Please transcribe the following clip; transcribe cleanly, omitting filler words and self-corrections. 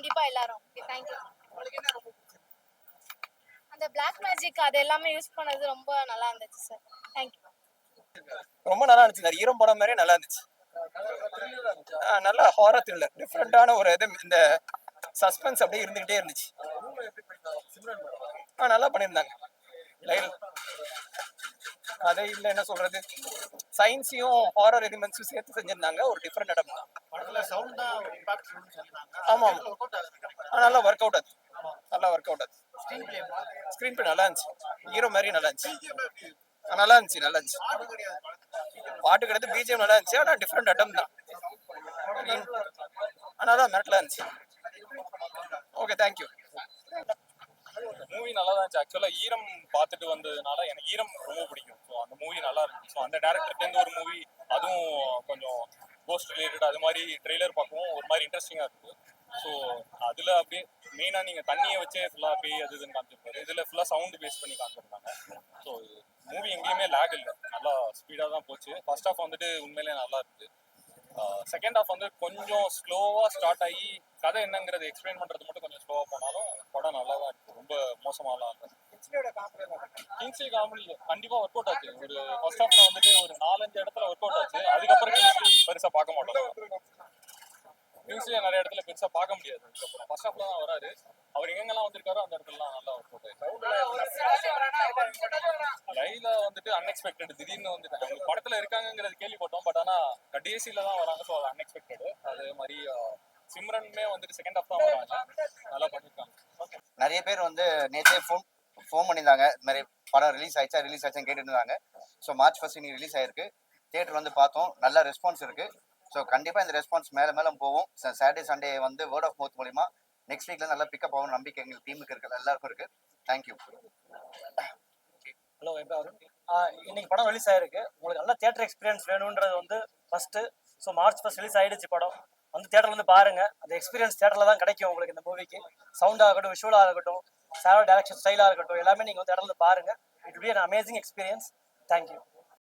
கண்டிப்பா எல்லாரும். Thank you. அந்த பிளாக் மேஜிக் அது எல்லாமே யூஸ் பண்ணது ரொம்ப நல்லா இருந்துச்சு சார். Thank you. ரொம்ப நல்லா இருந்துச்சு. இந்த ஈரம் படம் மாதிரியே நல்லா இருந்துச்சு. நல்ல ஹாரர் த்ரில்லர், டிஃப்ரெண்டான ஒரு இது. இந்த சஸ்பென்ஸ் அப்படியே இருந்துகிட்டே இருந்துச்சு. நல்லா பண்ணியிருந்தாங்க. கதை இல்லை, என்ன சொல்றது, சயின்ஸையும் ஹாரர் எலிமெண்ட்ஸும் சேர்த்து செஞ்சிருந்தாங்க. ஒரு டிஃப்ரெண்ட் இடம் தான். ஆமா, நல்லா ஒர்க் அவுட் ஆகுது. நல்லா ஒர்க் அவுட் ஆகுது. ஸ்க்ரீன் பிளே நல்லா இருந்துச்சு. ஹீரோ மாதிரி நல்லா இருந்துச்சு. நல்லா இருந்துச்சு. நல்லா இருந்துச்சு. பாட்டு கிடையாது, பிஜிஎம் நல்லா இருந்துச்சு. ஆனால் டிஃப்ரெண்ட் அட்டம் தான். ஆனால் தான் மிரட்டலாக இருந்துச்சு. Okay, thank you. மூவி நல்லா தான் இருந்துச்சு. ஆக்சுவலாக ஈரம் பார்த்துட்டு வந்ததுனால எனக்கு ஈரம் ரொம்ப பிடிக்கும். ஸோ அந்த மூவி நல்லா இருந்துச்சு. ஸோ அந்த டேரக்டர்லேருந்து ஒரு மூவி, அதுவும் கொஞ்சம் கோஸ்ட் ரிலேட்டட், அது மாதிரி ட்ரெய்லர் பார்க்கவும் ஒரு மாதிரி இன்ட்ரெஸ்டிங்காக இருக்குது. ஸோ அதில் அப்படியே மெயினாக நீங்கள் தண்ணியை வச்சே ஃபுல்லாக பேய் அது இதுன்னு காமிச்சிருப்பாரு. இதில் ஃபுல்லாக சவுண்டு பேஸ் பண்ணி காமிச்சிருக்காங்க. ஸோ மூவி எங்கேயுமே லேக் இல்லை, நல்லா ஸ்பீடாக தான் போச்சு. ஃபர்ஸ்ட் ஹாஃப் வந்துட்டு உண்மையிலே நல்லா இருக்குது. செகண்ட் ஹாஃப் வந்து கொஞ்சம் ஸ்லோவாக ஸ்டார்ட் ஆகி கதை என்னங்கிறது எக்ஸ்பிளைன் பண்ணுறது மட்டும் கொஞ்சம் ஸ்லோவாக போனாலும் படம் நல்லா தான் இருக்குது. ரொம்ப மோசமாலாம் இல்லை. கிங்ஸ்லி காமெடி கண்டிப்பாக ஒர்க் அவுட் ஆச்சு. ஒரு ஃபர்ஸ்ட் ஹாஃப்ல வந்துட்டு ஒரு 4-5 இடத்துல ஒர்க் அவுட் ஆச்சு. அதுக்கப்புறம் கிங்ஸ்லி பெருசாக பார்க்க மாட்டோம். கிங்ஸ்லியை நிறைய இடத்துல பெருசாக பார்க்க முடியாது. அதுக்கப்புறம் ஃபர்ஸ்ட் ஹாஃப்ல தான் வராரு. அவர் எங்கெங்கெல்லாம் வந்திருக்காரோ அந்த இடத்துலலாம் நல்லா ஒர்க் அவுட் ஆயிடுச்சு. லைல வந்துட்டு அன்எக்ஸ்பெக்டட், திடீர்னு வந்துட்டு அவங்க படத்துல இருக்காங்கிறது கேள்விப்பட்டோம். பட் ஆனா கடைசியில தான் வராங்க. ஸோ அது அன்எக்ஸ்பெக்டட். அதே மாதிரி சிம்ரனுமே வந்துட்டு செகண்ட் ஹாஃப் தான் வராங்க. நல்லா பண்ணிருக்காங்க. நிறைய பேர் வந்து நேற்றே ஃபோன் பண்ணியிருந்தாங்க. இது மாதிரி படம் ரிலீஸ் ஆயிடுச்சான்னு கேட்டுட்டு இருந்தாங்க. ஸோ மார்ச் 1 இன்னைக்கு ரிலீஸ் ஆயிருக்கு. தியேட்டர் வந்து பார்த்தோம், நல்ல ரெஸ்பான்ஸ் இருக்கு. ஸோ கண்டிப்பாக இந்த ரெஸ்பான்ஸ் மேலே போகும். சாட்டர்டே சண்டே வந்து வேர்ட் ஆஃப் மவுத் மூலிமா நெக்ஸ்ட் வீக்ல நல்லா பிக்கப் ஆகும் நம்பிக்கை எங்கள் டீமுக்கு இருக்கு, எல்லாருக்கும் இருக்கு. தேங்க்யூ. ஹலோ, இன்னைக்கு படம் ரிலீஸ் ஆயிருக்கு. உங்களுக்கு நல்ல தியேட்டர் எக்ஸ்பீரியன்ஸ் வேணுன்றது வந்து ஃபர்ஸ்ட். ஸோ மார்ச் 1 ரிலீஸ் ஆயிடுச்சு படம். வந்து தியேட்டர்ல வந்து பாருங்க. அந்த எக்ஸ்பீரியன்ஸ் தியேட்டர்ல தான் கிடைக்கும் உங்களுக்கு. இந்த மூவிக்கு சவுண்ட் ஆகட்டும், விஷுவல் ஆகட்டும், சாரோ டைரக்ஷன் ஸ்டைலாக இருக்கட்டும், எல்லாமே நீங்கள் வந்து தியேட்டர்ல பாருங்க. It will be an amazing experience. Thank you.